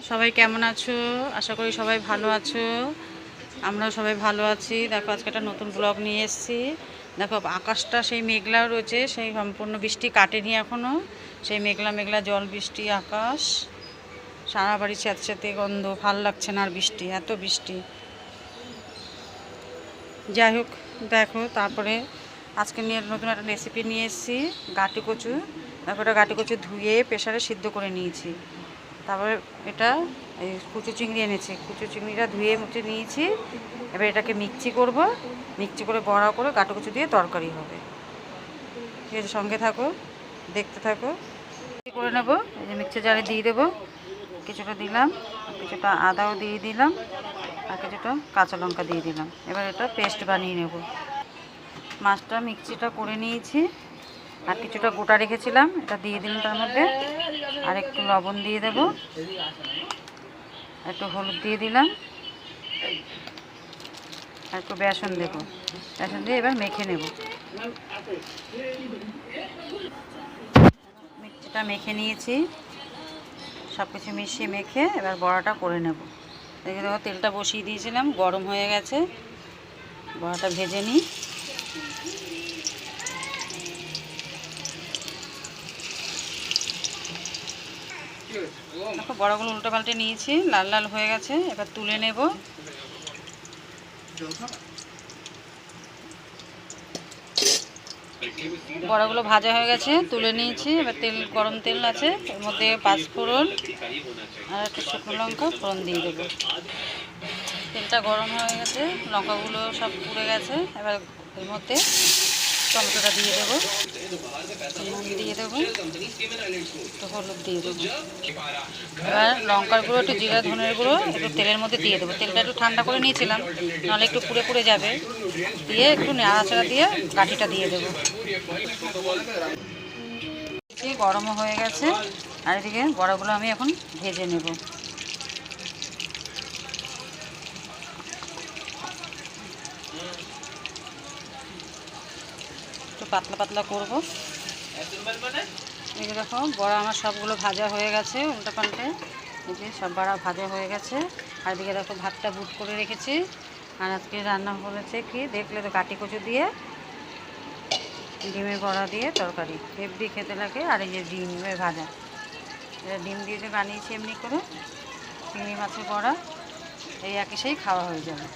সবাই কেমন আছো? আশা করি সবাই ভালো আছো। আমরাও সবাই ভালো আছি। দেখো আজকে একটা নতুন ব্লগ নিয়ে এসেছি। দেখো আকাশটা সেই মেঘলা রয়েছে, সেই সম্পূর্ণ বৃষ্টি কাটেনি এখনও। সেই মেঘলা মেঘলা জল বৃষ্টি আকাশ, সারা বাড়ি স্যাঁতস্যাঁতে গন্ধ, ভাল লাগছে না আর বৃষ্টি, এত বৃষ্টি। যাই হোক, দেখো তারপরে আজকে নিয়ে নতুন একটা রেসিপি নিয়ে এসেছি, গাঁটি কচু। দেখো এটা গাঁটি কচু ধুয়ে প্রেসারে সিদ্ধ করে নিয়েছি। তারপরে এটা এই কুচু চিংড়ি এনেছি, কুচু চিংড়িটা ধুয়ে মুছে নিয়েছি। এবার এটাকে মিক্সি করব, মিক্সি করে বড়া করে গাঁটি কচু দিয়ে তরকারি হবে। ঠিক আছে, সঙ্গে থাকো, দেখতে থাকো। করে নেবো, এই যে মিক্সি জারে দিয়ে দেবো। কিছুটা দিলাম, কিছুটা আদাও দিয়ে দিলাম, আর কিছুটা কাঁচা লঙ্কা দিয়ে দিলাম। এবার এটা পেস্ট বানিয়ে নেব। মাছটা মিক্সিটা করে নিয়েছি, আর কিছুটা গোটা রেখেছিলাম, এটা দিয়ে দিলাম তার মধ্যে। আর একটু লবণ দিয়ে দেবো, একটু হলুদ দিয়ে দিলাম, আর একটু বেসন দেবো। বেসন দিয়ে এবার মেখে নেব। মিক্সিটা মেখে নিয়েছি, সব কিছু মিশিয়ে মেখে এবার বড়াটা করে নেব। দেখে দেখো তেলটা বসিয়ে দিয়েছিলাম, গরম হয়ে গেছে। বড়াটা ভেজে নিই। দেখো বড়াগুলো উল্টো পাল্টে নিয়েছি, লাল লাল হয়ে গেছে। এবার তুলে নেব। বড়াগুলো ভাজা হয়ে গেছে, তুলে নিয়েছি। এবার গরম তেল আছে, এর মধ্যে পাঁচফোড়ন আর একটা শুকনো লঙ্কা ফোড়ন দিয়ে দেবো। তেলটা গরম হয়ে গেছে, লঙ্কাগুলো সব পুড়ে গেছে। এবার এর মধ্যে টমেটোটা দিয়ে দেবো, নুন দিয়ে দেবো, একটু হলুদ দিয়ে দেবো। এবার লঙ্কার গুঁড়ো, একটু জিরা ধনের গুঁড়ো একটু তেলের মধ্যে দিয়ে দেবো। তেলটা একটু ঠান্ডা করে নিয়েছিলাম, নাহলে একটু পুড়ে পুড়ে যাবে। দিয়ে একটু নাড়াচাড়া দিয়ে গাঁটিটা দিয়ে দেবো। গরমও হয়ে গেছে, আর এদিকে বড়াগুলো আমি এখন ভেজে নেব। একটু পাতলা পাতলা করব। এই দেখো বড়া আমার সবগুলো ভাজা হয়ে গেছে উল্টো পাল্টে। এই যে সব বড়া ভাজা হয়ে গেছে। আর এদিকে দেখো ভাতটা বুট করে রেখেছি। আর আজকে রান্না করেছে কি দেখলে তো, গাঁটি কচু দিয়ে ডিমের বড়া দিয়ে তরকারি, হেভি খেতে লাগে। আর এই যে ডিমের ভাজা, এটা ডিম দিয়ে যে বানিয়েছি এমনি করে, চিংড়ি মাছের বড়া, এই একই সেই খাওয়া হয়ে যাবে।